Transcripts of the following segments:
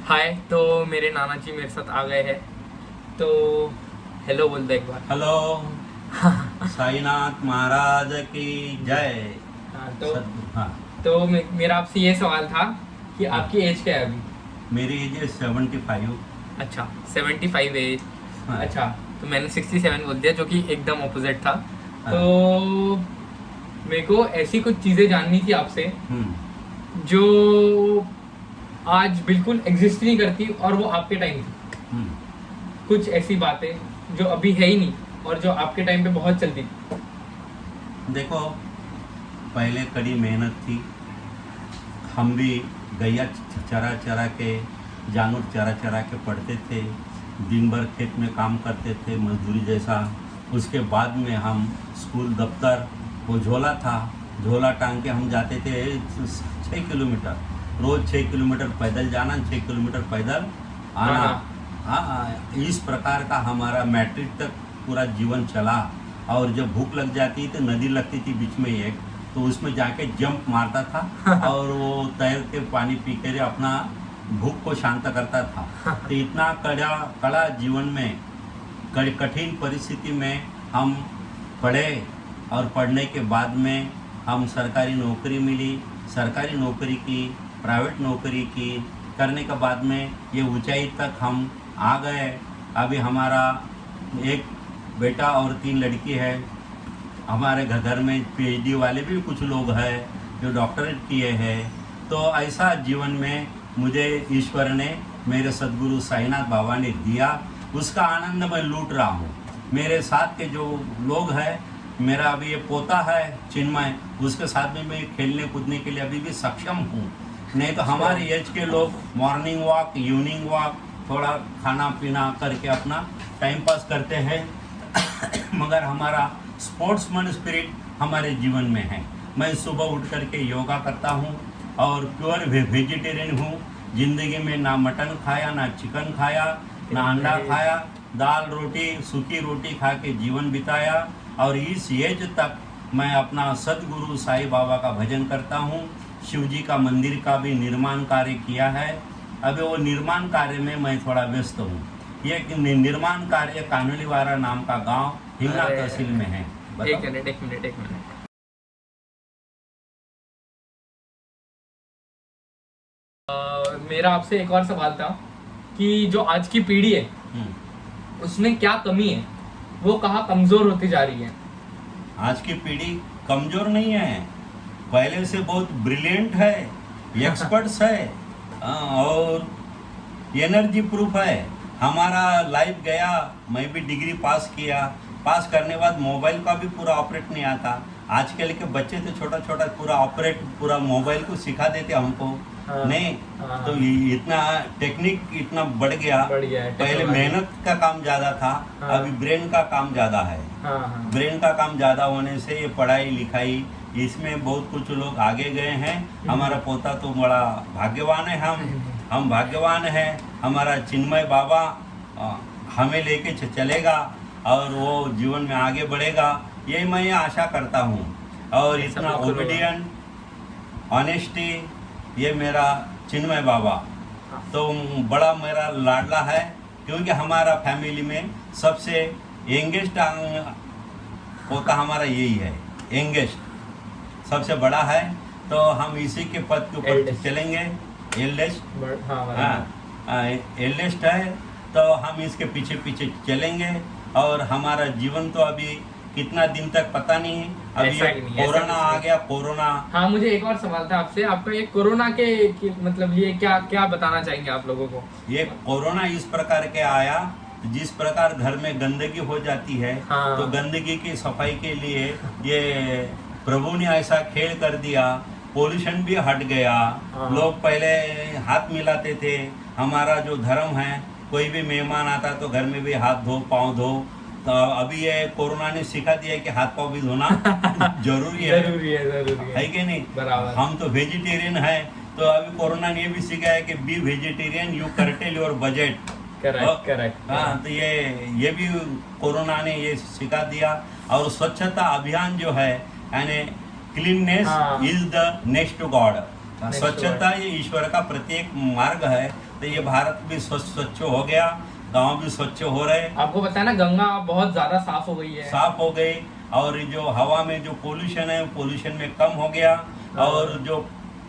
हाय। तो मेरे नाना जी मेरे साथ आ गए हैं, तो हेलो बोल दो एक बार। हेलो। साईनाथ महाराज की जय। हाँ हाँ। तो मेरा आपसे ये सवाल था कि हाँ, आपकी एज क्या है अभी? मेरी एज है 75। अच्छा, 75 एज। हाँ। अच्छा, तो मैंने 67 बोल दिया जो कि एकदम ऑपोजिट था। तो हाँ। मेरे को ऐसी कुछ चीज़ें जाननी थी आपसे हम्म। जो आज बिल्कुल एग्जिस्ट नहीं करती और वो आपके टाइम थी। हम्म। कुछ ऐसी बातें जो अभी है ही नहीं और जो आपके टाइम पे बहुत चलती थी। देखो, पहले कड़ी मेहनत थी। हम भी गैया चरा चरा के, जानवर चरा चरा के पढ़ते थे। दिन भर खेत में काम करते थे, मजदूरी जैसा। उसके बाद में हम स्कूल दफ्तर, वो झोला था, झोला टांग के हम जाते थे 6 किलोमीटर। रोज़ 6 किलोमीटर पैदल जाना, 6 किलोमीटर पैदल आना। हाँ, इस प्रकार का हमारा मैट्रिक तक पूरा जीवन चला। और जब भूख लग जाती तो नदी लगती थी बीच में एक, तो उसमें जाके जंप मारता था और वो तैर के पानी पी कर अपना भूख को शांत करता था। तो इतना कड़ा जीवन में, कठिन परिस्थिति में हम पढ़े। और पढ़ने के बाद में हम सरकारी नौकरी मिली, सरकारी नौकरी की, प्राइवेट नौकरी की। करने के बाद में ये ऊंचाई तक हम आ गए। अभी हमारा एक बेटा और 3 लड़की है। हमारे घर में पीएचडी वाले भी कुछ लोग हैं जो डॉक्टरेट किए हैं। तो ऐसा जीवन में मुझे ईश्वर ने, मेरे सद्गुरु साईनाथ बाबा ने दिया। उसका आनंद मैं लूट रहा हूँ। मेरे साथ के जो लोग हैं, मेरा अभी ये पोता है चिन्मय, उसके साथ में मैं खेलने कूदने के लिए अभी भी सक्षम हूँ। नहीं तो हमारे एज के लोग मॉर्निंग वॉक, इवनिंग वॉक, थोड़ा खाना पीना करके अपना टाइम पास करते हैं। मगर हमारा स्पोर्ट्समैन स्पिरिट हमारे जीवन में है। मैं सुबह उठ करके योगा करता हूँ और प्योर वेजिटेरियन हूँ। ज़िंदगी में ना मटन खाया, ना चिकन खाया, ना अंडा खाया। दाल रोटी, सूखी रोटी खा के जीवन बिताया। और इस एज तक मैं अपना सद्गुरु साईं बाबा का भजन करता हूँ। शिव जी का मंदिर का भी निर्माण कार्य किया है। अभी वो निर्माण कार्य में मैं थोड़ा व्यस्त हूँ। ये निर्माण कार्य कानोलीवाड़ा नाम का गांव हिंगना तहसील में है। एक मिनट। मेरा आपसे एक और सवाल था कि जो आज की पीढ़ी है उसमें क्या कमी है, वो कहाँ कमजोर होती जा रही है? आज की पीढ़ी कमजोर नहीं है, पहले से बहुत ब्रिलियंट है, एक्सपर्ट्स है। और एनर्जी प्रूफ है। हमारा लाइफ गया, मैं भी डिग्री पास किया। पास करने बाद मोबाइल का भी पूरा ऑपरेट नहीं आता। आजकल के बच्चे तो छोटा छोटा पूरा ऑपरेट, पूरा मोबाइल को सिखा देते हमको। हाँ, नहीं हाँ, तो इतना टेक्निक इतना बढ़ गया है पहले टेक्नोलॉजी। मेहनत का काम ज़्यादा था, हाँ, अभी ब्रेन का काम ज़्यादा है। हाँ, ब्रेन का काम ज़्यादा होने से ये पढ़ाई लिखाई इसमें बहुत कुछ लोग आगे गए हैं। हमारा पोता तो बड़ा भाग्यवान है। हम भाग्यवान हैं। हमारा चिन्मय बाबा हमें लेके चलेगा और वो जीवन में आगे बढ़ेगा, ये मैं आशा करता हूँ। और इतना ओबीडियंट, ऑनेस्टी, ये मेरा चिन्मय बाबा तो बड़ा मेरा लाडला है। क्योंकि हमारा फैमिली में सबसे यंगेस्ट पोता हमारा यही है, यंगेस्ट सबसे बड़ा है। तो हम इसी के पद के ऊपर चलेंगे। एल्डेस्ट, एल्डेस्ट है तो हम इसके पीछे पीछे चलेंगे। और हमारा जीवन तो अभी कितना दिन तक पता नहीं है। अभी कोरोना आ गया, कोरोना। हाँ, मुझे एक और सवाल था आपसे। आपका ये कोरोना के मतलब ये क्या बताना चाहेंगे आप लोगों को? ये कोरोना इस प्रकार के आया, जिस प्रकार घर में गंदगी हो जाती है। हाँ। तो गंदगी की सफाई के लिए ये प्रभु ने ऐसा खेल कर दिया, पोल्यूशन भी हट गया। हाँ। लोग पहले हाथ मिलाते थे। हमारा जो धर्म है, कोई भी मेहमान आता तो घर में भी हाथ धो, पाँव धो। तो अभी ये कोरोना ने सिखा दिया कि हाथ पाँव भी धोना जरूरी है। है कि नहीं? बराबर। हम तो वेजिटेरियन है, तो अभी कोरोना ने ये भी सिखाया है कि B vegetarian, you cartel your budget. Correct. हाँ, तो ये भी कोरोना ने ये सिखा दिया। और स्वच्छता अभियान जो है, यानी cleanness is the next to God. स्वच्छता ये ईश्वर का प्रत्येक मार्ग है। तो ये भारत भी स्वच्छ हो गया, गांव भी स्वच्छ हो रहे, आपको पता है ना, गंगा बहुत ज्यादा साफ हो गई है। साफ हो गई, और जो हवा में जो पोल्यूशन है पोल्यूशन में कम हो गया। और जो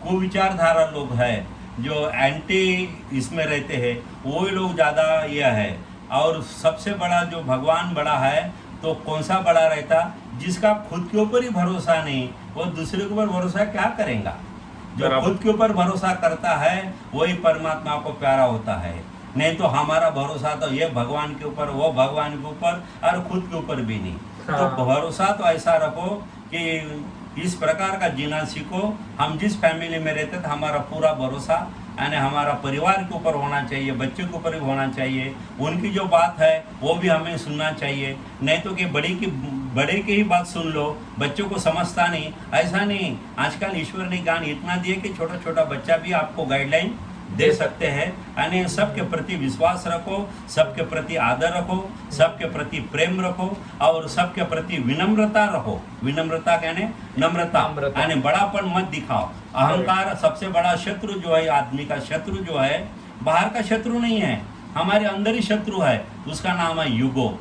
कुविचारधारा लोग है, जो एंटी इसमें रहते हैं, वो लोग ज़्यादा यह है। और सबसे बड़ा जो भगवान बड़ा है, तो कौन सा बड़ा रहता? जिसका खुद के ऊपर ही भरोसा नहीं, वो दूसरे के ऊपर भरोसा क्या करेगा? जो खुद के ऊपर भरोसा करता है वही परमात्मा को प्यारा होता है। नहीं तो हमारा भरोसा तो ये भगवान के ऊपर, वो भगवान के ऊपर, और खुद के ऊपर भी नहीं। तो भरोसा तो ऐसा रखो कि इस प्रकार का जीना सीखो। हम जिस फैमिली में रहते थे, हमारा पूरा भरोसा यानी हमारा परिवार के ऊपर होना चाहिए, बच्चों के ऊपर भी होना चाहिए। उनकी जो बात है वो भी हमें सुनना चाहिए। नहीं तो कि बड़े की ही बात सुन लो, बच्चों को समझता नहीं, ऐसा नहीं। आजकल ईश्वर ने ज्ञान इतना दिया कि छोटा छोटा बच्चा भी आपको गाइडलाइन दे सकते हैं। यानी सबके प्रति विश्वास रखो, सबके प्रति आदर रखो, सबके प्रति प्रेम रखो, और सबके प्रति विनम्रता रखो। विनम्रता कहने नम्रता, यानी बड़ापन मत दिखाओ। अहंकार सबसे बड़ा शत्रु जो है, आदमी का शत्रु जो है, बाहर का शत्रु नहीं है, हमारे अंदर ही शत्रु है। उसका नाम है युगो।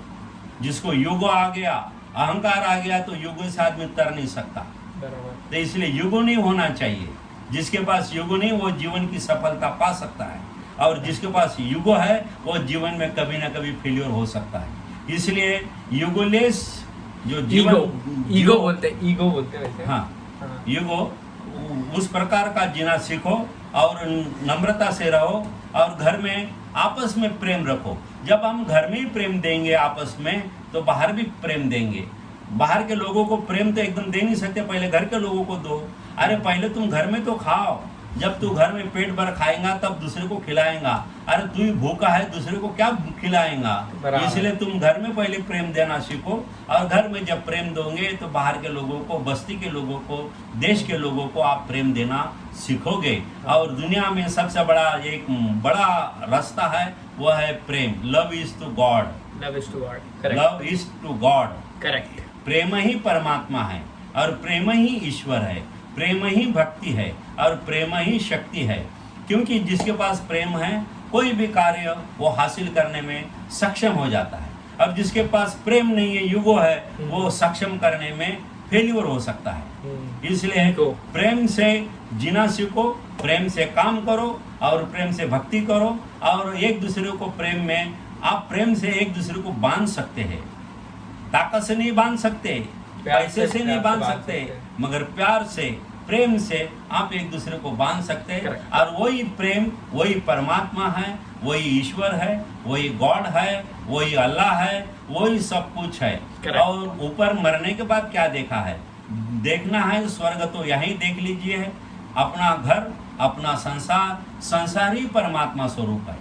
जिसको युगो आ गया, अहंकार आ गया, तो युगो से आदमी तर नहीं सकता। तो इसलिए युगो नहीं होना चाहिए। जिसके पास युगो नहीं, वो जीवन की सफलता पा सकता है, और जिसके पास युगो है वो जीवन में कभी ना कभी फेल्योर हो सकता है। इसलिए युगोलेस जो जीवन, ईगो बोलते वैसे। हाँ, युगो, उस प्रकार का जीना सीखो, और नम्रता से रहो, और घर में आपस में प्रेम रखो। जब हम घर में ही प्रेम देंगे आपस में, तो बाहर भी प्रेम देंगे। बाहर के लोगों को प्रेम तो एकदम दे नहीं सकते, पहले घर के लोगों को दो। अरे पहले तुम घर में तो खाओ, जब तू घर में पेट भर खाएगा तब दूसरे को खिलाएगा। अरे तू ही भूखा है, दूसरे को क्या खिलाएगा? इसलिए तुम घर में पहले प्रेम देना सीखो, और घर में जब प्रेम दोगे तो बाहर के लोगों को, बस्ती के लोगों को, देश के लोगों को आप प्रेम देना सीखोगे। और दुनिया में सबसे बड़ा एक बड़ा रास्ता है, वो है प्रेम। Love is to God, love is to God, love is to God, correct. प्रेम ही परमात्मा है, और प्रेम ही ईश्वर है, प्रेम ही भक्ति है, और प्रेम ही शक्ति है। क्योंकि जिसके पास प्रेम है, कोई भी कार्य वो हासिल करने में सक्षम हो जाता है। अब जिसके पास प्रेम नहीं है, युगो है, वो सक्षम करने में फेल्यूर हो सकता है। इसलिए प्रेम से जीना सीखो, प्रेम से काम करो, और प्रेम से भक्ति करो, और एक दूसरे को प्रेम में, आप प्रेम से एक दूसरे को बांध सकते हैं। ताकत से नहीं बांध सकते, पैसे से नहीं बांध सकते, मगर प्यार से, प्रेम से आप एक दूसरे को बांध सकते हैं। और वही प्रेम, वही परमात्मा है, वही ईश्वर है, वही गॉड है, वही अल्लाह है, वही सब कुछ है। और ऊपर मरने के बाद क्या देखा है? देखना है स्वर्ग, तो यहीं देख लीजिए, अपना घर, अपना संसार, संसार ही परमात्मा स्वरूप है।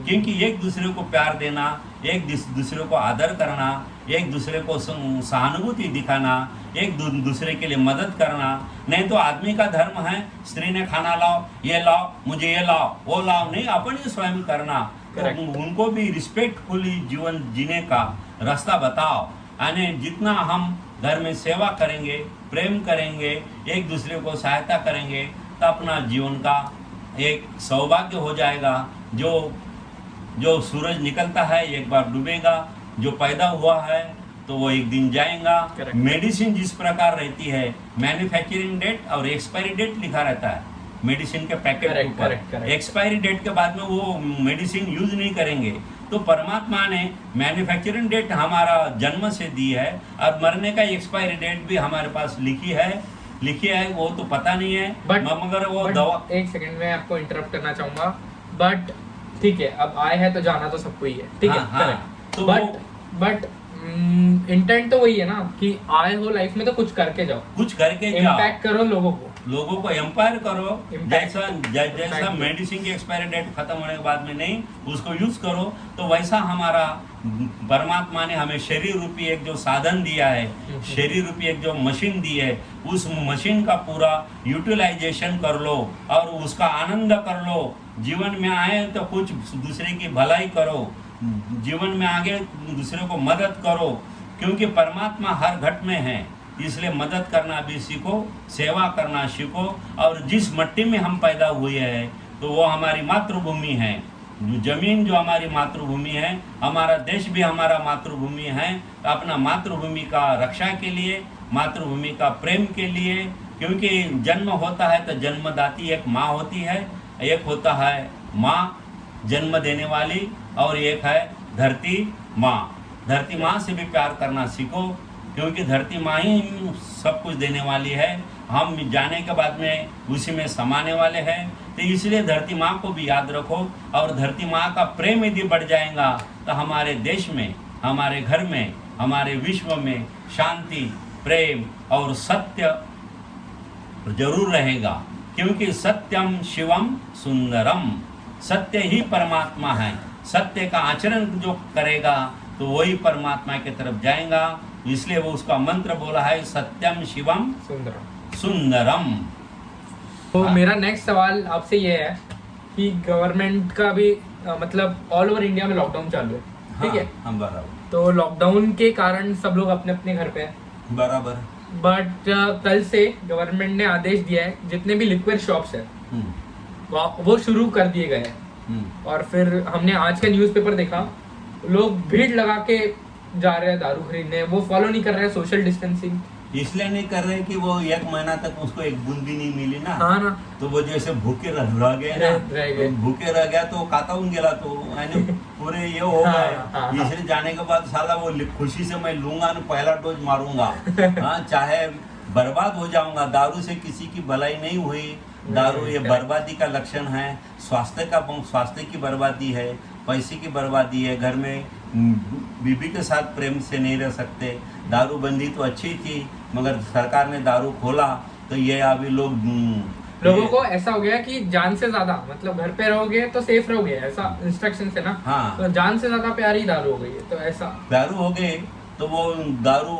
क्योंकि एक दूसरे को प्यार देना, एक दूसरे को आदर करना, एक दूसरे को सहानुभूति दिखाना, एक दूसरे के लिए मदद करना। नहीं तो आदमी का धर्म है, स्त्री ने खाना लाओ, ये लाओ, मुझे ये लाओ, वो लाओ, नहीं, अपन ही स्वयं करना। तो उनको भी रिस्पेक्टफुली जीवन जीने का रास्ता बताओ। यानी जितना हम घर में सेवा करेंगे, प्रेम करेंगे, एक दूसरे को सहायता करेंगे, तो अपना जीवन का एक सौभाग्य हो जाएगा। जो सूरज निकलता है एक बार डूबेगा, जो पैदा हुआ है तो वो एक दिन जाएगा। मेडिसिन जिस प्रकार रहती है, मैन्युफैक्चरिंग डेट और एक्सपायरी डेट लिखा रहता है मेडिसिन के पैकेट के ऊपर। एक्सपायरी डेट के बाद में वो मेडिसिन यूज नहीं करेंगे। तो परमात्मा ने मैन्युफैक्चरिंग डेट हमारा जन्म से दी है, और मरने का एक्सपायरी डेट भी हमारे पास लिखी है, वो तो पता नहीं है। मगर वो दवा, एक सेकंड में आपको इंटरप्ट करना चाहूंगा, बट ठीक है, अब आए हैं तो जाना तो सबको ही है, ठीक है। तो बट इंटेंट तो वही है ना कि आए हो लाइफ में तो कुछ करके जाओ, इम्पैक्ट करो, लोगों को एम्पायर करो। जैसा मेडिसिन की एक्सपायरी डेट खत्म होने के बाद में नहीं, उसको यूज करो। तो वैसा हमारा परमात्मा ने हमें शरीर रूपी एक जो साधन दिया है, शरीर रूपी एक जो मशीन दी है, उस मशीन का पूरा यूटिलाइजेशन कर लो और उसका आनंद कर लो। जीवन में आए तो कुछ दूसरे की भलाई करो, जीवन में आगे दूसरे को मदद करो, क्योंकि परमात्मा हर घट में है। इसलिए मदद करना भी सीखो, सेवा करना सीखो। और जिस मिट्टी में हम पैदा हुए हैं तो वो हमारी मातृभूमि है, जमीन जो हमारी मातृभूमि है, हमारा देश भी हमारा मातृभूमि है। अपना मातृभूमि का रक्षा के लिए, मातृभूमि का प्रेम के लिए, क्योंकि जन्म होता है तो जन्मदाती एक माँ होती है, एक होता है माँ जन्म देने वाली, और एक है धरती माँ। धरती माँ से भी प्यार करना सीखो, क्योंकि धरती माँ ही सब कुछ देने वाली है। हम जाने के बाद में उसी में समाने वाले हैं, तो इसलिए धरती माँ को भी याद रखो। और धरती माँ का प्रेम यदि बढ़ जाएगा तो हमारे देश में, हमारे घर में, हमारे विश्व में शांति, प्रेम और सत्य जरूर रहेगा, क्योंकि सत्यम शिवम सुंदरम, सत्य ही परमात्मा है। सत्य का आचरण जो करेगा तो वही परमात्मा की तरफ जाएगा। इसलिए वो उसका मंत्र बोला है, सत्यम शिवम सुंदरम। तो मेरा नेक्स्ट सवाल आपसे ये है कि गवर्नमेंट का भी मतलब ऑल ओवर इंडिया में लॉकडाउन चालू है, ठीक है? हाँ, बराबर। तो लॉकडाउन के कारण सब लोग अपने अपने घर पे हैं, बराबर। बट कल से गवर्नमेंट ने आदेश दिया है जितने भी लिक्विड शॉप्स है वो शुरू कर दिए गए हैं। और फिर हमने आज का न्यूज़पेपर देखा, लोग भीड़ लगा के जा रहे हैं दारू खरीदने, वो फॉलो नहीं कर रहे हैं सोशल डिस्टेंसिंग। इसलिए नहीं कर रहे कि वो एक महीना तक उसको एक बूंद भी नहीं मिली ना। हाँ ना, तो वो जैसे भूखे रह गए ना, भूखे रह गया तो काताऊन गेला, तो यानी पूरे ये हो गए। इसलिए जाने के बाद साला वो खुशी से मैं लूंगा ना, पहला डोज मारूंगा। हाँ, चाहे बर्बाद हो जाऊंगा। दारू से किसी की भलाई नहीं हुई। दारू ये बर्बादी का लक्षण है, स्वास्थ्य की बर्बादी है, पैसे की बर्बादी है। घर में बीबी के साथ प्रेम से नहीं रह सकते। दारूबंदी तो अच्छी थी, मगर सरकार ने दारू खोला तो ये अभी लोगों को ऐसा हो गया कि जान से ज्यादा, मतलब घर पे रहोगे तो सेफ रहोगे, ऐसा इंस्ट्रक्शन है ना। हाँ, तो जान से ज्यादा प्यारी दारू हो गई है, तो ऐसा दारू हो गए तो वो दारू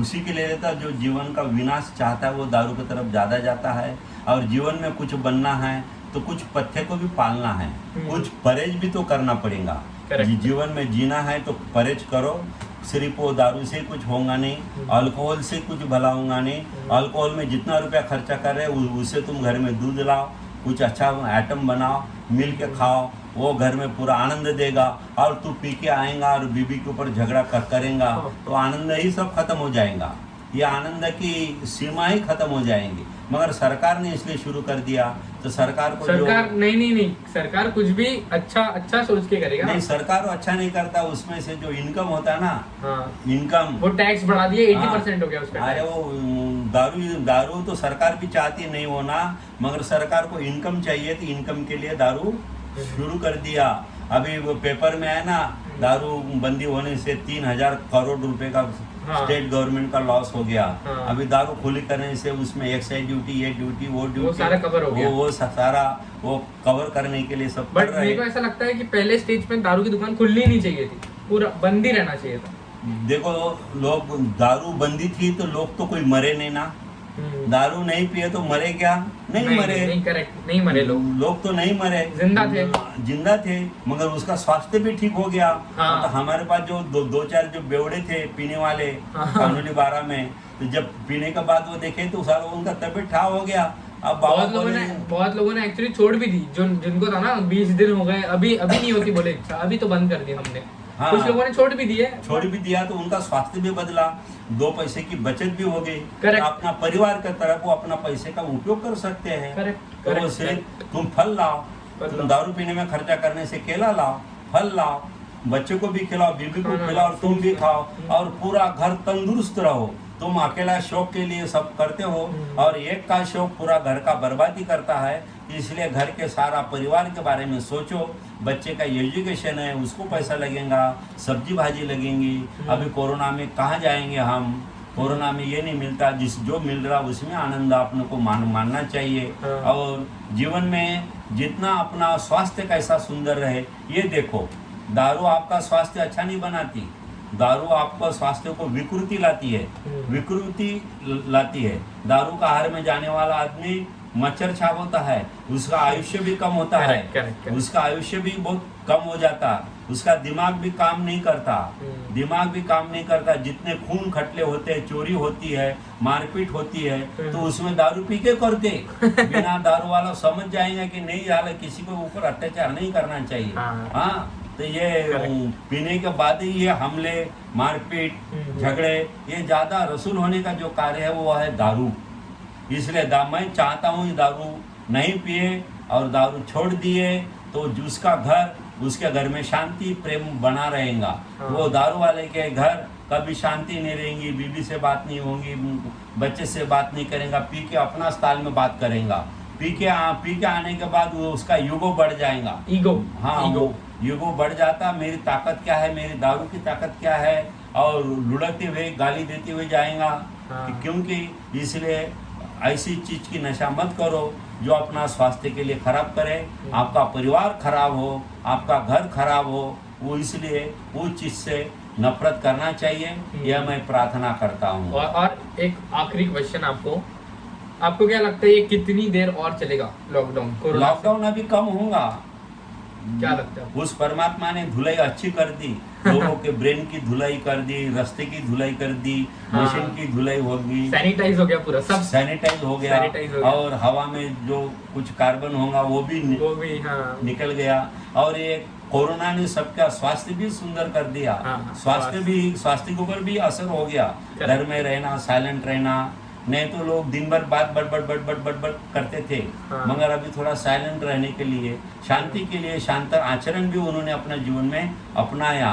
उसी के लिए रहता जो जीवन का विनाश चाहता है, वो दारू की तरफ ज़्यादा जाता है। और जीवन में कुछ बनना है तो कुछ पथ्य को भी पालना है, कुछ परहेज भी तो करना पड़ेगा। जीवन में जीना है तो परहेज करो। सिर्फ वो दारू से कुछ होगा नहीं, अल्कोहल से कुछ भला होगा नहीं। अल्कोहल में जितना रुपया खर्चा कर रहे हो उससे तुम घर में दूध लाओ, कुछ अच्छा आइटम बनाओ, मिल के खाओ, वो घर में पूरा आनंद देगा। और तू पी के आएगा और बीबी के ऊपर झगड़ा करेगा तो आनंद ही सब खत्म हो जाएगा। ये आनंद की सीमा ही खत्म हो जाएंगी। मगर सरकार ने इसलिए शुरू कर दिया तो सरकार को नहीं, सरकार कुछ भी अच्छा सोच के करेगा। नहीं, सरकार अच्छा नहीं करता। उसमें से जो इनकम होता है ना, इनकम वो टैक्स बढ़ा दिया, 80% हो गया उसका। अरे वो दारू तो सरकार भी चाहती नहीं होना, मगर सरकार को इनकम चाहिए तो इनकम के लिए दारू शुरू कर दिया। अभी वो पेपर में है ना, दारू बंदी होने से 3,000 करोड़ रुपए का स्टेट गवर्नमेंट का लॉस हो गया। अभी दारू खुली करने से उसमें एक्साइज ड्यूटी, ये ड्यूटी, वो ड्यूटी, सारा कवर हो गया। वो सारा वो कवर करने के लिए सब बट मेरे को ऐसा लगता है कि पहले स्टेज में दारू की दुकान खुलनी नहीं चाहिए थी, पूरा बंद ही रहना चाहिए था। देखो, लोग दारू बंदी थी तो लोग तो कोई मरे नहीं ना। दारू नहीं पिए तो मरे क्या? नहीं मरे। नहीं, करेक्ट, नहीं मरे लोग तो नहीं मरे, जिंदा थे, मगर उसका स्वास्थ्य भी ठीक हो गया। तो हमारे पास जो दो चार जो बेवड़े थे पीने वाले कानूनी 12 में, तो जब पीने के बाद वो देखे तो सारा उनका तबीयत ठाक हो गया। अब बहुत लोगों ने एक्चुअली छोड़ भी दी, जिनको था ना 20 दिन हो गए, अभी नहीं होती, बोले अभी तो बंद कर दिया हमने। कुछ लोगों ने छोड़ भी दिया तो उनका स्वास्थ्य भी बदला, 2 पैसे की बचत भी हो गई। अपना परिवार की तरफ वो अपना पैसे का उपयोग कर सकते हैं। तो सिर्फ तुम फल लाओ, तुम दारू पीने में खर्चा करने से केला लाओ, फल लाओ, बच्चे को भी खिलाओ, बीबी को खिलाओ, और तुम भी खाओ, और पूरा घर तंदुरुस्त रहो। तुम अकेला शौक के लिए सब करते हो और एक का शौक पूरा घर का बर्बादी करता है। इसलिए घर के सारा परिवार के बारे में सोचो। बच्चे का एजुकेशन है, उसको पैसा लगेगा, सब्जी भाजी लगेंगी। अभी कोरोना में कहाँ जाएंगे हम? कोरोना में ये नहीं मिलता, जो मिल रहा उसमें आनंद अपने को मानना चाहिए। और जीवन में जितना अपना स्वास्थ्य कैसा सुंदर रहे ये देखो। दारू आपका स्वास्थ्य अच्छा नहीं बनाती, दारू आपको स्वास्थ्य को विकृति लाती है, विकृति लाती है। दारू का आहार में जाने वाला आदमी मच्छर छाप होता है, उसका आयुष्य भी कम होता है, उसका आयुष्य भी बहुत कम हो जाता, उसका दिमाग भी काम नहीं करता, दिमाग भी काम नहीं करता। जितने खून खटले होते हैं, चोरी होती है, मारपीट होती है, तो उसमें दारू पी के करते। बिना दारू वाला समझ जाएंगे कि नहीं यार किसी को ऊपर अत्याचार नहीं करना चाहिए। हाँ, तो ये पीने के बाद ही ये हमले, मारपीट, झगड़े, ये ज्यादा रसूल होने का जो कार्य है वो है दारू। इसलिए मैं चाहता हूँ दारू नहीं पिए और दारू छोड़ दिए तो जिसका घर, उसके घर में शांति प्रेम बना रहेगा। वो दारू वाले के घर कभी शांति नहीं रहेंगी, बीवी से बात नहीं होगी, बच्चे से बात नहीं करेगा, पी के अपना स्टाइल में बात करेगा। पी के आने के बाद वो उसका ईगो बढ़ जाएगा, ईगो। हाँ, ईगो बढ़ जाता, मेरी ताकत क्या है, मेरी दारू की ताकत क्या है, और लुढ़कते हुए गाली देते हुए जाएगा। क्योंकि इसलिए ऐसी चीज की नशा मत करो जो अपना स्वास्थ्य के लिए खराब करे, आपका परिवार खराब हो, आपका घर खराब हो। वो इसलिए वो चीज से नफरत करना चाहिए, यह मैं प्रार्थना करता हूँ। और एक आखिरी क्वेश्चन आपको क्या लगता है ये कितनी देर और चलेगा लॉकडाउन? लॉकडाउन अभी कम होगा। क्या लगता है? उस परमात्मा ने धुलाई अच्छी कर दी, लोगों के ब्रेन की धुलाई कर दी, रास्ते की धुलाई कर दी, मशीन की धुलाई होगी, सैनिटाइज हो गया, पूरा सब सैनिटाइज हो गया, और हवा में जो कुछ कार्बन होगा वो भी निकल गया। और ये कोरोना ने सबका स्वास्थ्य भी सुंदर कर दिया। स्वास्थ्य के ऊपर भी असर हो गया। घर में रहना, साइलेंट रहना, नहीं तो लोग दिन भर बात बड़ करते थे, मगर अभी थोड़ा साइलेंट रहने के लिए, शांति के लिए शांत आचरण भी उन्होंने अपने जीवन में अपनाया।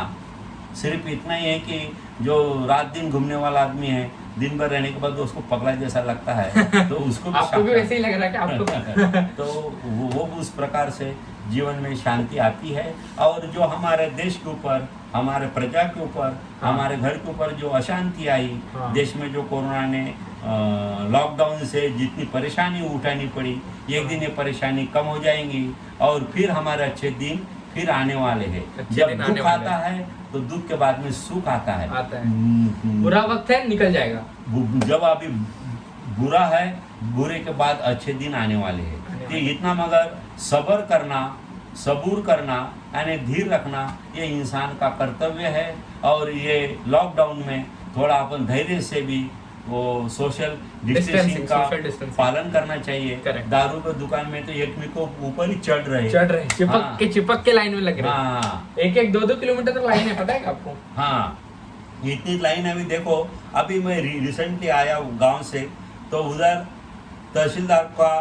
सिर्फ इतना ही है कि जो रात दिन घूमने वाला आदमी है, दिन भर रहने के बाद उसको पगला जैसा लगता है, तो उसको भी आपको भी वैसे ही लग रहा है कि आपको तो वो उस प्रकार से जीवन में शांति आती है। और जो हमारे देश के ऊपर, हमारे प्रजा के ऊपर, हमारे घर के ऊपर जो अशांति आई, देश में जो कोरोना ने लॉकडाउन से जितनी परेशानी उठानी पड़ी, एक दिन ये परेशानी कम हो जाएंगी और फिर हमारे अच्छे दिन फिर आने वाले हैं। जब दुख आता है तो दुख के बाद में सुख आता है। बुरा वक्त है, निकल जाएगा। जब अभी बुरा है, बुरे के बाद अच्छे दिन आने वाले हैं। तो इतना मगर सबूर करना यानी धीर रखना ये इंसान का कर्तव्य है। और ये लॉकडाउन में थोड़ा अपन धैर्य से भी वो सोशल डिस्टेंसिंग का पालन करना चाहिए। दारू के दुकान में तो एक को ऊपर ही चढ़ रहे चिपक के लाइन में लग रहे हैं। एक 2-2 किलोमीटर तक लाइन है, पता है आपको? हाँ, इतनी लाइन अभी देखो। अभी मैं रिसेंटली आया गांव से, तो उधर तहसीलदार का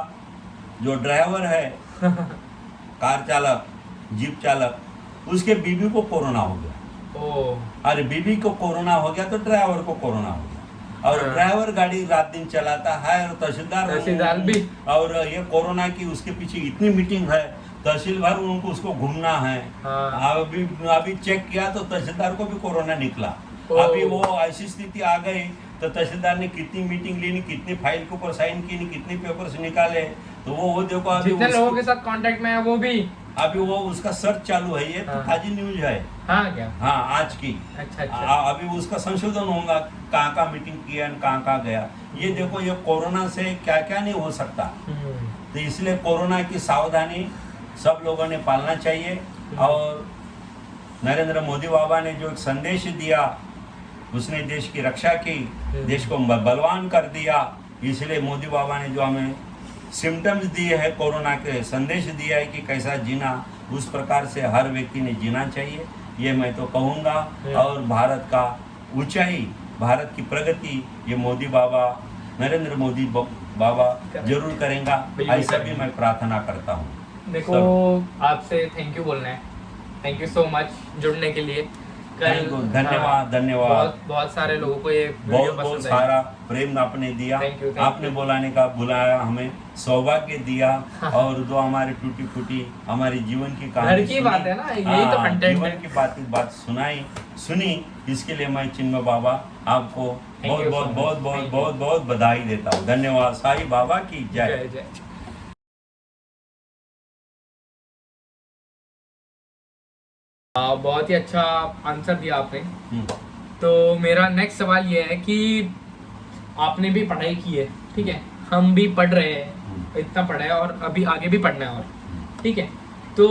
जो ड्राइवर है कार चालक, जीप चालक, उसके बीवी को कोरोना हो गया। अरे बीवी को कोरोना हो गया तो ड्राइवर को कोरोना हो गया। और ड्राइवर गाड़ी रात दिन चलाता है और तहसीलदार भी। और ये कोरोना की उसके पीछे इतनी मीटिंग है, तहसील भर उनको उसको घूमना है। अभी चेक किया तो तहसीलदार को भी कोरोना निकला। अभी वो ऐसी स्थिति आ गई तो तहसीलदार ने कितनी मीटिंग ली, कितनी फाइल के ऊपर साइन की, कितने पेपर्स निकाले, तो वो देखो अभी जितने लोगों के साथ कांटेक्ट में है वो भी अभी वो उसका सर्च चालू है। ये तो ताजी न्यूज है। क्या? आज की। अच्छा। अभी उसका संशोधन होगा, कहाँ मीटिंग किया, कहाँ गया। ये देखो, ये कोरोना से क्या क्या नहीं हो सकता। तो इसलिए कोरोना की सावधानी सब लोगों ने पालना चाहिए। और नरेंद्र मोदी बाबा ने जो एक संदेश दिया, उसने देश की रक्षा की, देश को बलवान कर दिया। इसलिए मोदी बाबा ने जो हमें सिम्टम्स दिए हैं, कोरोना के संदेश दिया है कि कैसा जीना, उस प्रकार से हर व्यक्ति ने जीना चाहिए, ये मैं तो कहूँगा। और भारत का ऊंचाई, भारत की प्रगति ये मोदी बाबा, नरेंद्र मोदी बाबा जरूर करेंगा, ऐसा भी मैं प्रार्थना करता हूँ। देखो, आपसे थैंक यू बोलना है। थैंक यू सो मच जुड़ने के लिए। धन्यवाद। बहुत सारे लोगों को ये बहुत सारा प्रेम आपने दिया। आपने बुलाया, हमें सौभाग्य दिया। और जो हमारे टूटी फूटी हमारी जीवन की कहानी की बात है ना, यही तो कंटेंट जीवन की बात सुनी, इसके लिए मैं चिन्मय बाबा आपको बहुत बधाई देता हूँ। धन्यवाद। साईं बाबा की जय। बहुत ही अच्छा आंसर दिया आपने। हम्म, तो मेरा नेक्स्ट सवाल ये है कि आपने भी पढ़ाई की है, ठीक है, हम भी पढ़ रहे हैं, इतना पढ़ा है और अभी आगे भी पढ़ना है, और ठीक है, तो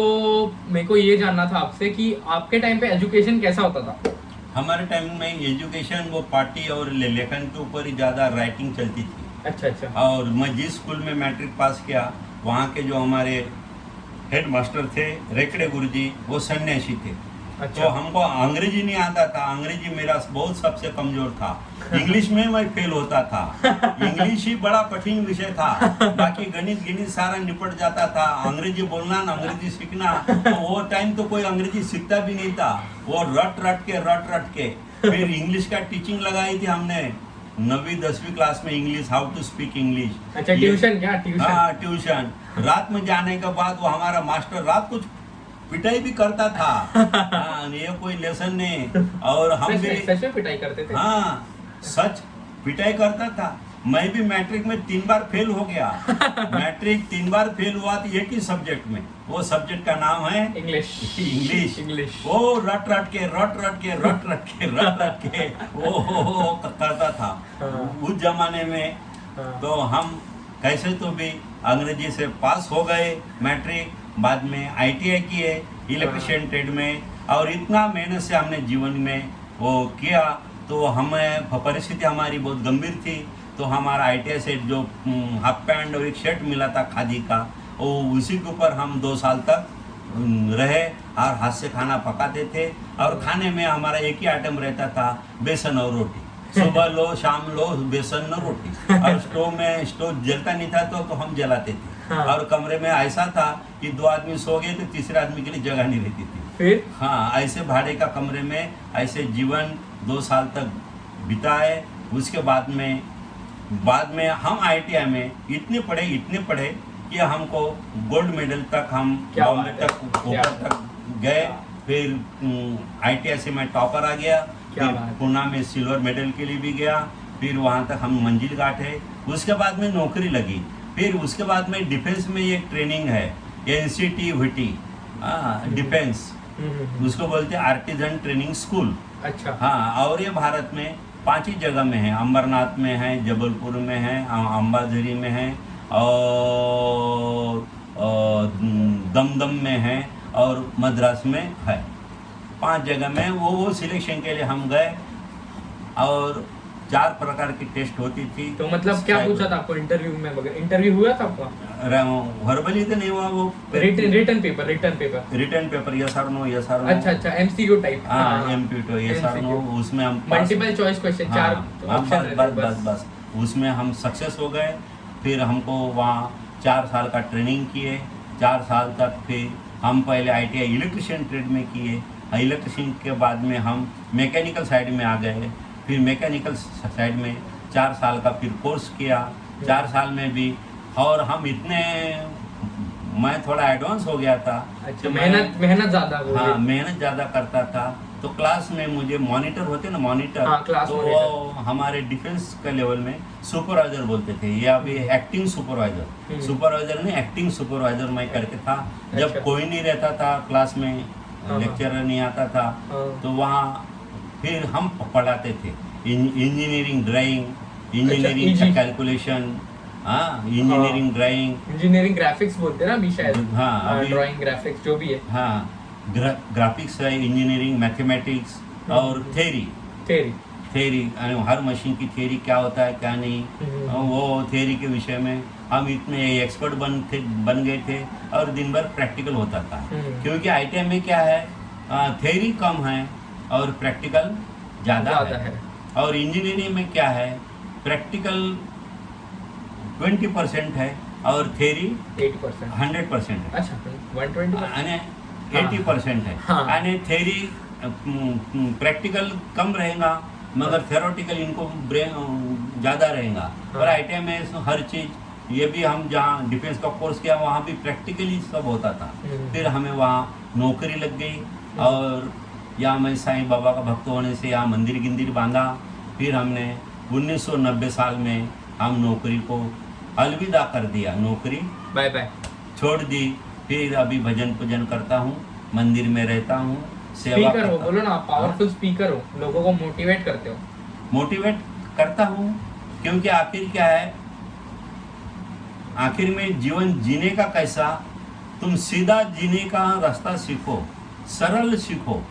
मेरे को ये जानना था आपसे कि आपके टाइम पे एजुकेशन कैसा होता था? हमारे टाइम में एजुकेशन वो पार्टी और लेखन के ऊपर ही ज़्यादा राइटिंग चलती थी। अच्छा अच्छा। और मैं जिस स्कूल में मैट्रिक पास किया, वहाँ के जो हमारे हेड मास्टर थे रेकड़े गुरुजी, वो सन्यासी थे। अच्छा। तो हमको अंग्रेजी नहीं आता था, अंग्रेजी मेरा बहुत सबसे कमजोर था। इंग्लिश में मैं फेल होता था, इंग्लिश ही बड़ा कठिन विषय था, बाकी गणित गिणित सारा निपट जाता था। अंग्रेजी बोलना ना अंग्रेजी सीखना, तो वो टाइम तो कोई अंग्रेजी सीखता भी नहीं था, वो रट रट के फिर इंग्लिश का टीचिंग लगाई थी हमने 9वीं 10वीं क्लास में, English, how to speak English. अच्छा, ट्यूशन क्या? ट्यूशन? हाँ, ट्यूशन। रात में जाने के बाद वो हमारा मास्टर रात को पिटाई भी करता था। हाँ, ये कोई लेसन नहीं। और हम भी सच में पिटाई करते थे? हाँ, सच पिटाई करता था। मैं भी मैट्रिक में 3 बार फेल हो गया। मैट्रिक 3 बार फेल हुआ था एक ही सब्जेक्ट में, वो सब्जेक्ट का नाम है इंग्लिश। इंग्लिश। वो रट रट के वो करता था। हाँ। उस जमाने में हाँ। तो हम कैसे तो भी अंग्रेजी से पास हो गए मैट्रिक। बाद में ITI किए इलेक्ट्रिशियन ट्रेड में, और इतना मेहनत से हमने जीवन में वो किया। तो हमें परिस्थिति हमारी बहुत गंभीर थी, तो हमारा ITI से जो हाफ पैंट और एक शर्ट मिला था खादी का, वो उसी के ऊपर हम 2 साल तक रहे और हाथ से खाना पकाते थे। और खाने में हमारा एक ही आइटम रहता था, बेसन और रोटी। सुबह लो शाम लो बेसन और रोटी। और स्टोव जलता नहीं था तो हम जलाते थे। हाँ। और कमरे में ऐसा था कि 2 आदमी सो गए तो तीसरे आदमी के लिए जगह नहीं रहती थी। फिर हाँ, ऐसे भाड़े का कमरे में ऐसे जीवन 2 साल तक बिताए। उसके बाद में हम ITI में इतने पढ़े कि हमको गोल्ड मेडल तक हम बॉम्बे तक ऊपर तक गए। फिर ITI से मैं टॉपर आ गया, फिर पुणे में सिल्वर मेडल के लिए भी गया। फिर वहाँ तक हम मंजिल गांठे। उसके बाद में नौकरी लगी। फिर उसके बाद में डिफेंस में एक ट्रेनिंग है NCTVT, डिफेंस, उसको बोलते हैं आर्टिजन ट्रेनिंग स्कूल। अच्छा। हाँ, और ये भारत में 5 ही जगह में है, अंबरनाथ में है, जबलपुर में है, अंबाझरी में है, और दमदम में है, और मद्रास में है। 5 जगह में वो सिलेक्शन के लिए हम गए। और 4 प्रकार की टेस्ट होती थी। तो मतलब क्या पूछा था आपको इंटरव्यू में वगैरह? इंटरव्यू हुआ था आपका? वर्बली तो नहीं हुआ, वो written paper yes or no, yes or no। अच्छा, MCQ टाइप। हाँ, MCQ yes or no। उसमें हम मल्टीपल चॉइस क्वेश्चन, 4 ऑप्शन। बस उसमें हम सक्सेस हो गए। फिर हमको वहाँ 4 साल का ट्रेनिंग किए। 4 साल तक फिर हम पहले ITI इलेक्ट्रिशियन ट्रेड में किए। इलेक्ट्रिशियन के बाद में हम मैकेनिकल साइड में आ गए। फिर मैकेनिकल साइड में 4 साल का फिर कोर्स किया। 4 साल में भी, और हम मैं थोड़ा एडवांस हो गया था। अच्छा, मेहनत ज़्यादा। हाँ, मेहनत ज़्यादा करता था। तो क्लास में मुझे मॉनिटर होते ना, मॉनिटर। हाँ, क्लास तो वो हमारे डिफेंस के लेवल में सुपरवाइजर बोलते थे, या भी एक्टिंग सुपरवाइजर नहीं, एक्टिंग सुपरवाइजर मैं करके था। जब अच्छा। कोई नहीं रहता था क्लास में, लेक्चरर नहीं आता था, तो वहाँ फिर हम पढ़ाते थे इंजीनियरिंग ड्राइंग, इंजीनियरिंग कैलकुलेशन, हाँ, इंजीनियरिंग ड्राइंग, इंजीनियरिंग ग्राफिक्स बोलते हैं ना अभी शायद। हाँ, ड्राइंग ग्राफिक्स जो भी है। हाँ, ग्राफिक्स है, इंजीनियरिंग, मैथमेटिक्स और थ्योरी, हर मशीन की थ्योरी क्या होता है क्या नहीं, वो थ्योरी के विषय में हम इतने एक्सपर्ट बन गए थे। और दिन भर प्रैक्टिकल होता था, क्योंकि ITI में क्या है, थ्योरी कम है और प्रैक्टिकल ज़्यादा है। और इंजीनियरिंग में क्या है, प्रैक्टिकल 20% है और थ्योरी 100% है। अच्छा, 80% है। यानी थ्योरी प्रैक्टिकल कम रहेगा, मगर थ्योरेटिकल इनको ज़्यादा रहेगा। और ITI में हर चीज़, ये भी हम जहाँ डिफेंस का कोर्स किया वहाँ भी प्रैक्टिकली सब होता था। फिर हमें वहाँ नौकरी लग गई, और यहाँ मैं साईं बाबा का भक्त होने से यहाँ मंदिर बांधा। फिर हमने 1990 साल में हम नौकरी को अलविदा कर दिया, नौकरी बाय छोड़ दी। फिर अभी भजन पूजन करता हूँ, मंदिर में रहता हूँ, स्पीकर हो, बोलो ना, पावरफुल स्पीकर हो, लोगों को मोटिवेट करते हो। मोटिवेट करता हूँ, क्योंकि आखिर क्या है, आखिर में जीवन जीने का कैसा, तुम सीधा जीने का रास्ता सीखो, सरल सीखो।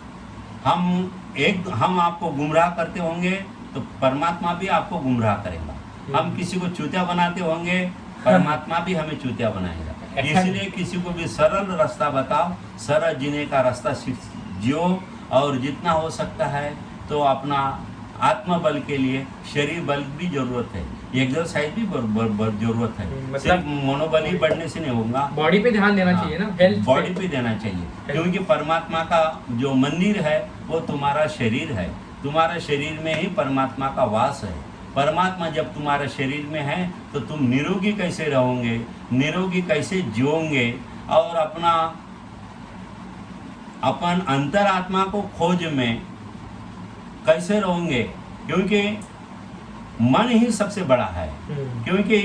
हम आपको गुमराह करते होंगे तो परमात्मा भी आपको गुमराह करेगा। हम किसी को चूतिया बनाते होंगे, परमात्मा भी हमें चूतिया बनाएगा। इसलिए किसी को भी सरल रास्ता बताओ, सरल जीने का रास्ता जियो, और जितना हो सकता है तो अपना आत्मबल के लिए शरीर बल भी जरूरत है, एक्सरसाइज भी जरूरत है। मतलब सिर्फ मनोबल ही बढ़ने से नहीं होगा, बॉडी पे ध्यान देना चाहिए ना, हेल्थ बॉडी पे देना चाहिए, क्योंकि परमात्मा का जो मंदिर है वो तुम्हारा शरीर है। तुम्हारा शरीर में ही परमात्मा का वास है। परमात्मा जब तुम्हारे शरीर में है तो तुम निरोगी कैसे रहोगे, निरोगी कैसे जियोगे, और अपन अंतरात्मा को खोज में कैसे रहोगे, क्योंकि मन ही सबसे बड़ा है। क्योंकि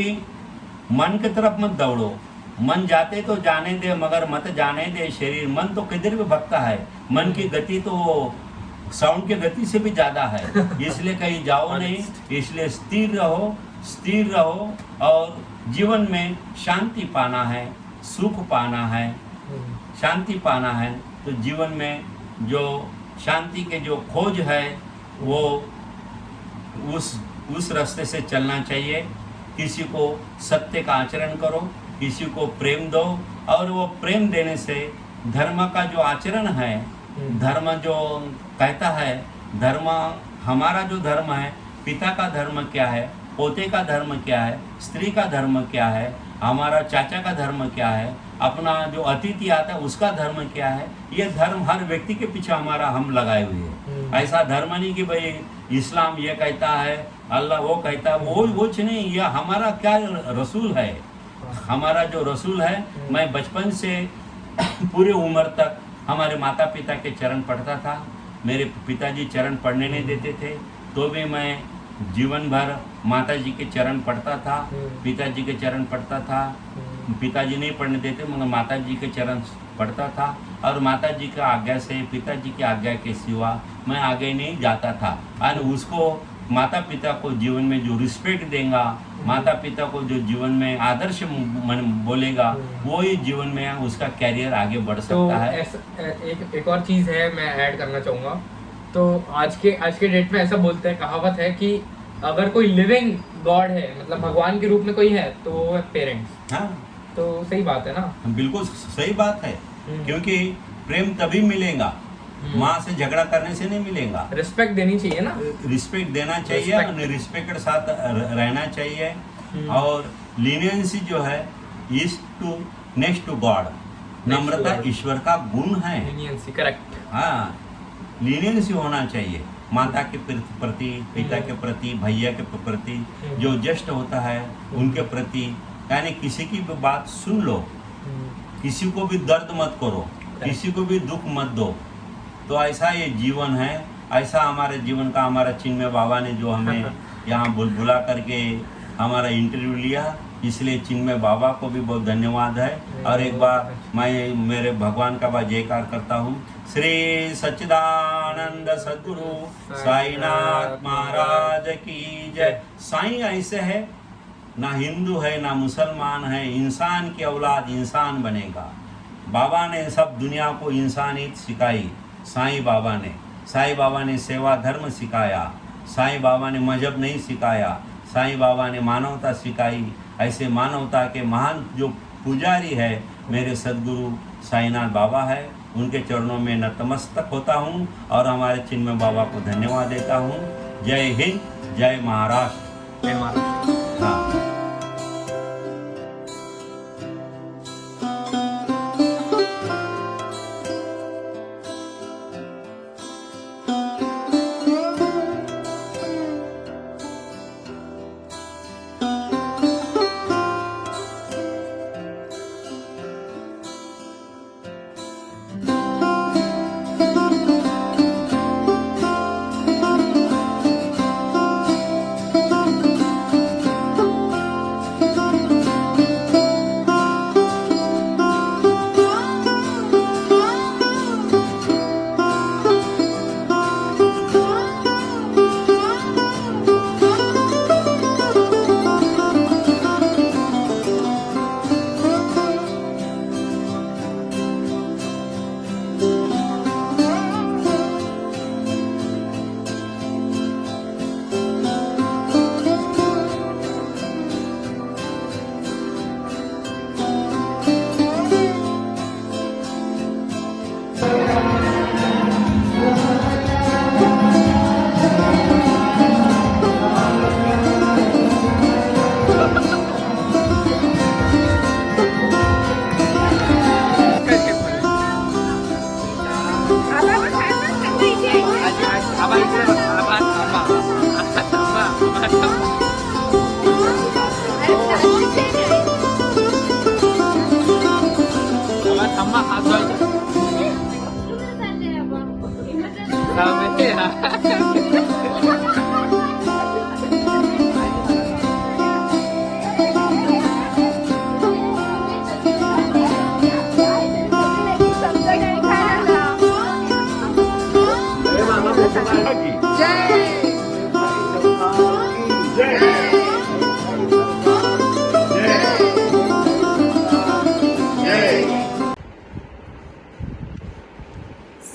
मन की तरफ मत दौड़ो, मन जाते तो जाने दे, मगर मत जाने दे शरीर। मन तो किधर भी भगता है, मन की गति तो साउंड की गति से भी ज़्यादा है, इसलिए कहीं जाओ नहीं। इसलिए स्थिर रहो, स्थिर रहो, और जीवन में शांति पाना है, सुख पाना है, शांति पाना है। तो जीवन में जो शांति के जो खोज है वो उस रास्ते से चलना चाहिए। किसी को सत्य का आचरण करो, किसी को प्रेम दो, और वो प्रेम देने से धर्म का जो आचरण है, धर्म जो कहता है, धर्म हमारा जो धर्म है, पिता का धर्म क्या है, पोते का धर्म क्या है, स्त्री का धर्म क्या है, हमारा चाचा का धर्म क्या है, अपना जो अतिथि आता है उसका धर्म क्या है, ये धर्म हर व्यक्ति के पीछे हमारा हम लगाए हुए हैं। ऐसा धर्म नहीं कि भाई इस्लाम ये कहता है, अल्लाह वो कहता है, वो कुछ नहीं। ये हमारा क्या रसूल है, हमारा जो रसूल है। मैं बचपन से पूरी उम्र तक हमारे माता पिता के चरण पढ़ता था। मेरे पिताजी चरण पढ़ने नहीं देते थे, तो भी मैं जीवन भर माता जी के चरण पढ़ता था, पिताजी के चरण पढ़ता था। पिताजी नहीं पढ़ने देते मगर माता जी के चरण पढ़ता था, और माता जी का आज्ञा से, पिताजी की आज्ञा के सिवा मैं आगे नहीं जाता था। और उसको माता पिता को जीवन में जो रिस्पेक्ट देगा, माता पिता को जो जीवन में आदर्श बोलेगा, वो ही जीवन में उसका कैरियर आगे बढ़ सकता है। एक और चीज़ है मैं ऐड करना चाहूँगा। तो आज के डेट में ऐसा बोलते हैं, कहावत है कि अगर कोई लिविंग गॉड है, मतलब भगवान के रूप में कोई है, तो वो है पेरेंट्स। हाँ, तो सही बात है ना, बिल्कुल सही बात है। क्योंकि प्रेम तभी मिलेगा, माँ से झगड़ा करने से नहीं मिलेगा। रिस्पेक्ट देनी चाहिए ना, रिस्पेक्ट देना चाहिए, रिस्पेक्ट के साथ रहना चाहिए। और लीनियंसी जो है is to next to God, नम्रता ईश्वर का गुण है। Leniency, correct. हाँ, लीनियंसी होना चाहिए माता के प्रति, पिता के प्रति, भैया के प्रति, जो ज्येष्ठ होता है उनके प्रति। यानी किसी की भी बात सुन लो, किसी को भी दर्द मत करो, किसी को भी दुख मत दो। तो ऐसा ये जीवन है, ऐसा हमारे जीवन का हमारा चिन्मय बाबा ने जो हमें यहाँ बुला करके हमारा इंटरव्यू लिया, इसलिए चिन्मय बाबा को भी बहुत धन्यवाद है। और एक बार मैं मेरे भगवान का जयकार करता हूँ। श्री सच्चिदानंद सद्गुरु साईनाथ महाराज की जय। साईं ऐसे है, ना हिंदू है ना मुसलमान है, इंसान की औलाद इंसान बनेगा। बाबा ने सब दुनिया को इंसानियत सिखाई, साईं बाबा ने सेवा धर्म सिखाया, साईं बाबा ने मजहब नहीं सिखाया, साईं बाबा ने मानवता सिखाई। ऐसे मानवता के महान जो पुजारी है मेरे सद्गुरु साईनाथ बाबा है, उनके चरणों में नतमस्तक होता हूँ और हमारे चिन्मय बाबा को धन्यवाद देता हूँ। जय हिंद, जय महाराष्ट्र, जय महाराष्ट्र। हाँ।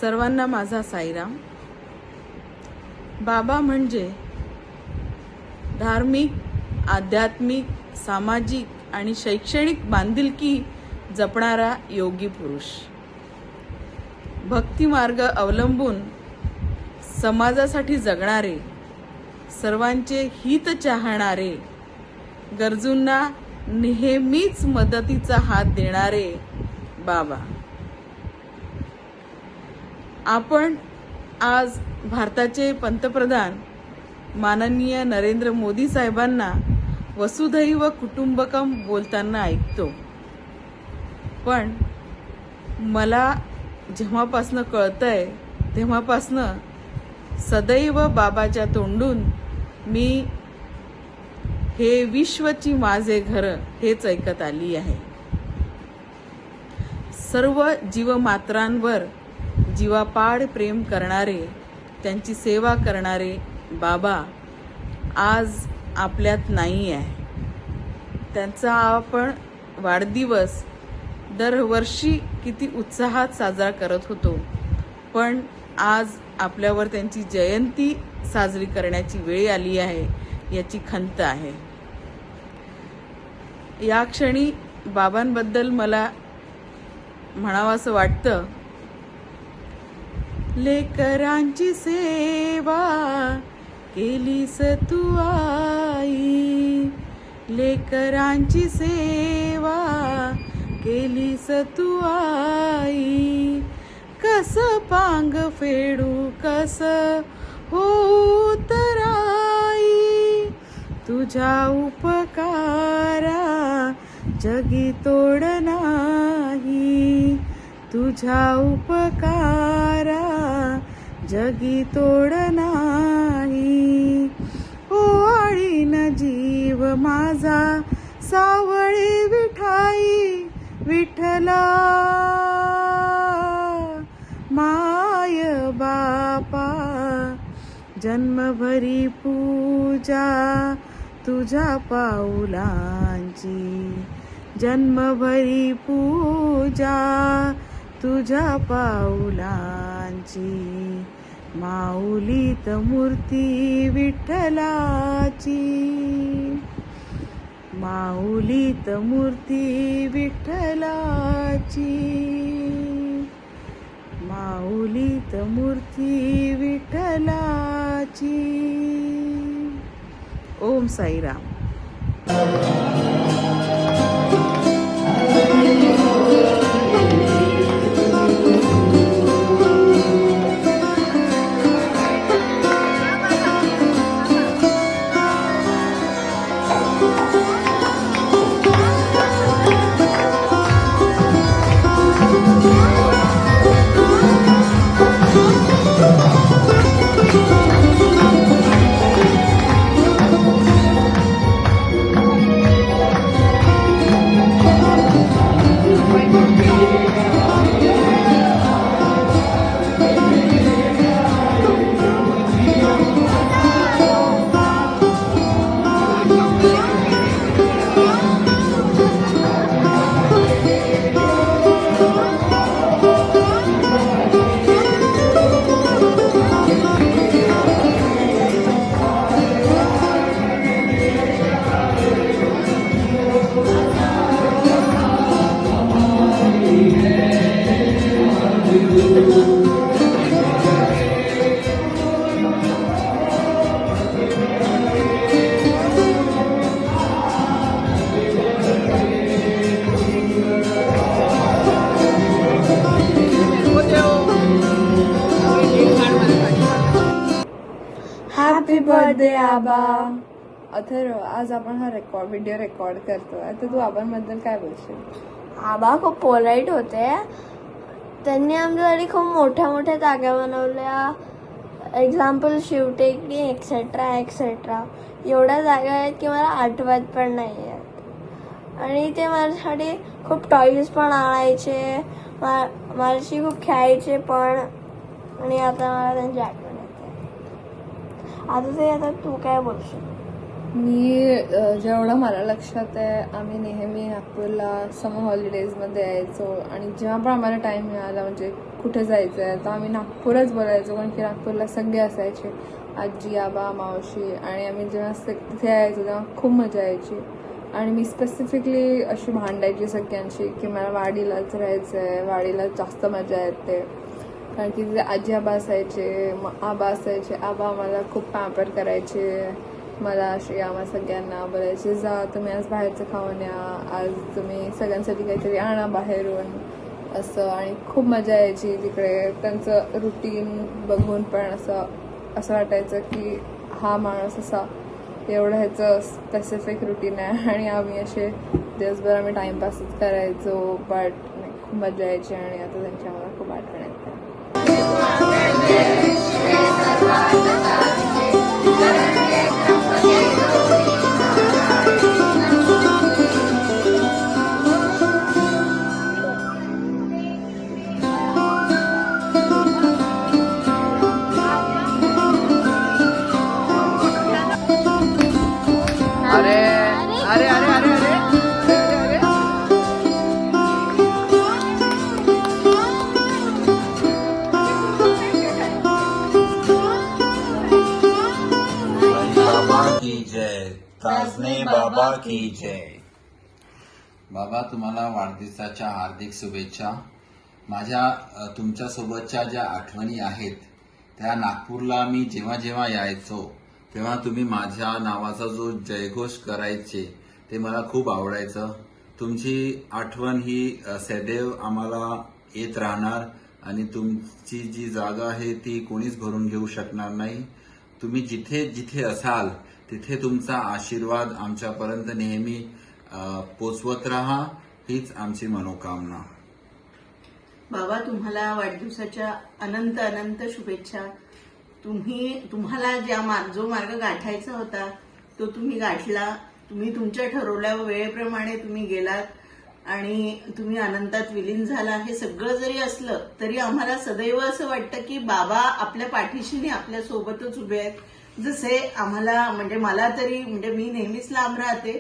सर्वांना माझा साईराम. बाबा म्हणजे धार्मिक, आध्यात्मिक, सामाजिक आणि शैक्षणिक बांधिलकी जपणारा योगी पुरुष. भक्ती मार्ग अवलंबून समाजासाठी जगणारे, सर्वांचे हित चाहणारे, गरजूंना नेहमीच मदतीचा हात देणारे बाबा. आपण आज भारताचे पंतप्रधान माननीय नरेंद्र मोदी साहेबांना वसुधैव कुटुंबकम बोलताना ऐकतो. पण मला जेव्हापासनं कळतंय तेव्हापासनं सदैव बाबाच्या तोंडून मी हे विश्वची माझे घर हेच ऐकत आली आहे. सर्व जीवमात्रांवर जीवापाड प्रेम करणारे, त्यांची सेवा करणारे बाबा आज आपल्यात नाही आहे. त्यांचा आपण वाढदिवस दरवर्षी किती उत्साहात साजरा करत होतो, पण आज आपल्यावर त्यांची जयंती साजरी करण्याची वेळ आली आहे याची खंत आहे. या क्षणी बाबांबद्दल मला म्हणावंसं वाटतं, लेकरांची सेवा केलीस तू आई, लेकरांची सेवा केलीस तू आई, कस पांग फेडू कस होऊ तर आई, तुझ्या उपकारा जगी तोड नाही, तुझ्या उपकारा जगी तोड नाही. ओवाळीन जीव माझा सावळी विठाई, विठ्ठला माय बापा, जन्मभरी पूजा तुझ्या पाऊलांची, जन्मभरी पूजा तुझ्या पाऊलांची, माऊलीत मूर्ती विठ्ठलाची, माऊलीत मूर्ती विठ्ठलाची, माऊलीत मूर्ती विठ्ठलाची. ओम साईराम. हॅपी बर्थडे आबा. अथर्व, आज आपण हा व्हिडिओ रेकॉर्ड करतोय, तर तू आबांबद्दल काय बोलशील? आबा खूप पोलाईट होते. त्यांनी आमच्यासाठी खूप मोठ्या मोठ्या जागा बनवल्या. Example Shivtekdi etcetera etcetera. एवढ्या जागा आहेत की मला आठवत पण नाही आहेत. आणि ते माझ्यासाठी खूप टॉईज पण आणायचे, माझ्याशी खूप खेळायचे पण. आणि आता मला त्यांची आठवण येते. आता तू काय बोलशील? मी जेवढं मला लक्षात आहे, आम्ही नेहमी नागपूरला समर हॉलिडेजमध्ये यायचो आणि जेव्हा पण आम्हाला टाईम मिळाला, म्हणजे कुठे जायचं आहे, तर आम्ही नागपूरच बोलायचो, कारण की नागपूरला सगळे असायचे, आजी आबा मावशी, आणि आम्ही जेव्हा तिथे यायचो तेव्हा खूप मजा यायची. आणि मी स्पेसिफिकली अशी भांडायची सगळ्यांशी की मला वाडीलाच राहायचं आहे, वाडीला जास्त मजा येते, कारण की तिथे आजी आबा असायचे, आबा असायचे. आबा मला खूप पॅम्पर करायचे, मला अशी आम्हा सगळ्यांना बोलायचे जा तुम्ही आज बाहेरचं खाऊन या, आज तुम्ही सगळ्यांसाठी काहीतरी आणा बाहेरून असं. आणि खूप मजा यायची तिकडे. त्यांचं रुटीन बघून पण असं वाटायचं की हा माणूस असा एवढं ह्याचं स्पेसिफिक रुटीन आहे, आणि आम्ही असे दिवसभर आम्ही टाईमपासच करायचो, बट खूप मजा यायची. आणि आता त्यांची आम्हाला खूप आठवण येते. बाबा की जय. बाबा तुम्हाला वाढदिवसाच्या हार्दिक शुभेच्छा. माझ्या तुमच्यासोबतच्या ज्या आठवणी आहेत त्या नागपूरला मी जेव्हा जेव्हा यायचो तेव्हा तुम्ही माझ्या नावाचा जो जयघोष करायचे ते मला खूप आवडायचं. तुमची आठवण ही सदैव आम्हाला येत राहणार आणि तुमची जी जागा आहे ती कोणीच भरून घेऊ शकणार नाही. तुम्ही जिथे जिथे असाल तिथे तुमचा आशीर्वाद आमच्यापर्यंत नेहमी पोचवत राहा, हीच आमची मनोकामना. बाबा तुम्हाला वाढदिवसाच्या अनंत अनंत शुभेच्छा. तुम्हाला जो मार्ग गाठायचा होता तो तुम्ही गाठला. तुम्ही तुमच्या ठरवल्या वेळेप्रमाणे तुम्ही गेलात आणि तुम्ही अनंतात विलीन झाला. हे सगळं जरी असलं तरी आम्हाला सदैव असं वाटतं की बाबा आपल्या पाठीशी आपल्या सोबतच उभे आहेत. जसे आम्हाला मला तरी मी नेहमीच लांब राहते,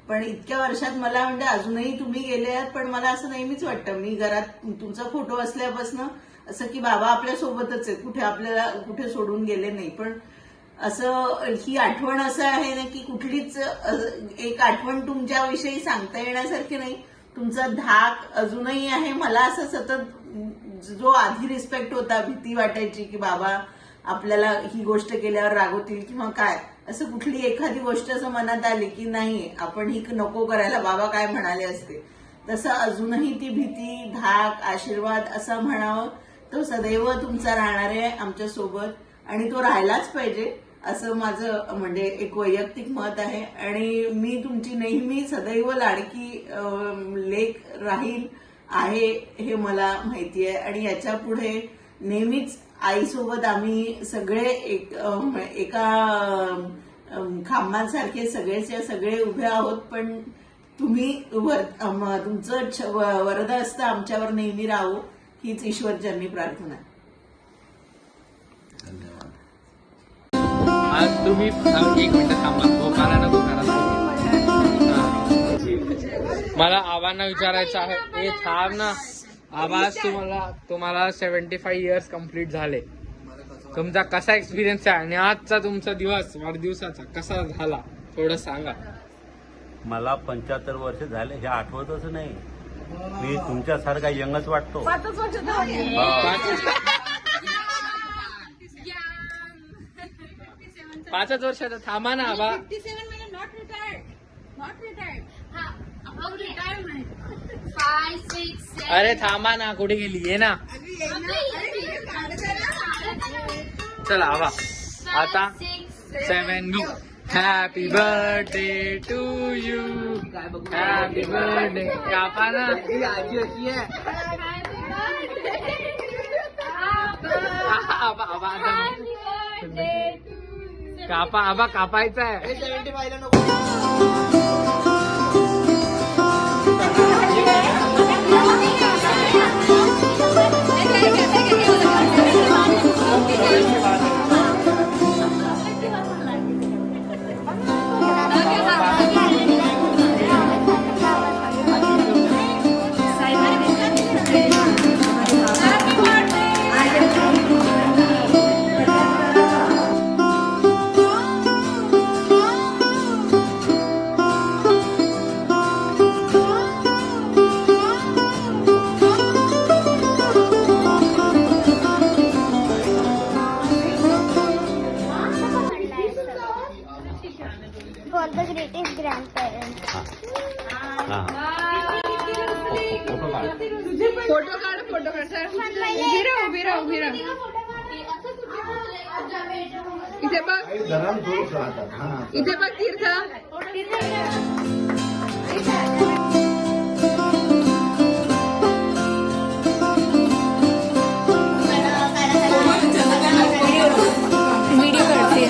पण इतक्या वर्षात मला अजूनही तुम्ही गेले आहात, पण मला असं नेहमीच वाटतं मी घरात तुमचा फोटो असल्यापासून असं की बाबा आपल्या सोबतच आहे, आपल्याला कुठे सोडून गेले नाही. पण असं ही आठवण असं आहे ना की कुठलीच एक आठवण तुमच्याविषयी सांगता येण्यासारखी नाही. तुमचा धाक अजूनही आहे. मला असं सतत जो आधी रिस्पेक्ट होता, भीती वाटायची की बाबा आपल्याला ही गोष्ट केल्यावर रागवतील किंवा काय, असं कुठली एखादी गोष्ट असं मनात आली की नाही आपण ही नको करायला, बाबा काय म्हणाले असते, तसं अजूनही ती भीती, धाक, आशीर्वाद असं म्हणावं तो सदैव तुमचा राहणार आहे आमच्या सोबत आणि तो राहायलाच पाहिजे असं माझं एक वैयक्तिक मत आहे. आणि मी तुमची नेहमी सदैव लाडकी लेक राहील आहे हे मला माहिती आहे. आणि याच्या पुढे नेहमीच आईसोबत आम्ही सगळे एका खांबांसारखे सगळे उभे आहोत. पण तुम्ही तुमचं वरदहस्त आमच्यावर नेहमी राहो हीच ईश्वरचरणी प्रार्थना. धन्यवाद. आज तुम्ही एक मिनिट थांबा, भोपाला नको करा. मला आव्हान विचारायचं आहे. हे थांब ना आवाज. तुम्हाला 75 इयर्स कम्प्लीट झाले. तुमचा कसा एक्सपिरियन्स आहे आणि आजचा तुमचा दिवस वाढदिवसाचा कसा झाला थोडं सांगा. मला 75 वर्ष झाले हे आठवतच नाही. मी तुमच्यासारखा यंगच वाटतो. 5 वर्षाचा. थांबा ना आबा. अरे थांबा ना, कुठे गेली ये ना. चला आबा आता 7 go. Happy birthday to you. Happy birthday. कापा ना. आबा आबा कापा. आबा कापायचा आहे. फोटो काढ सर उभी राह इथे बघ तीर्थ व्हिडिओ काढते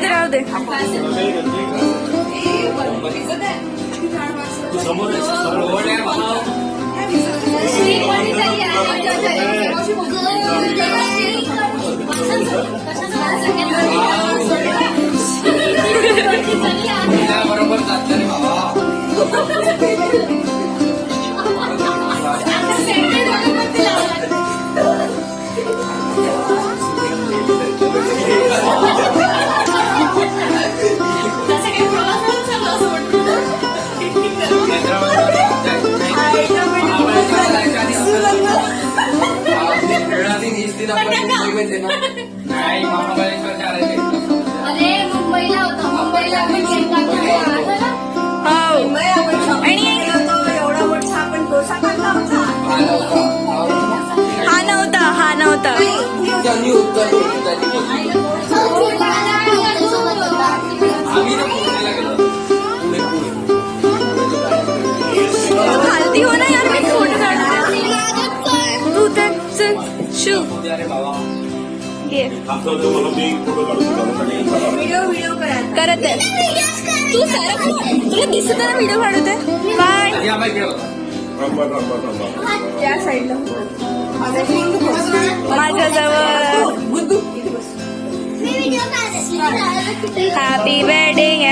राहू दे बरोबर जात रे बाबा नाही महाबळेश्वर जायचे अरे मुंबईला होता मुंबईला एवढा मोठा आपण डोसा खाल्ला होता हा नव्हता खालती हो ना यार मी फोटो काढते तू तर शू व्हिडिओ करत आहे तू सारा तुला दिसत ना व्हिडिओ काढते काय त्या साईडला माझ्याजवळ हॅपी वेडिंग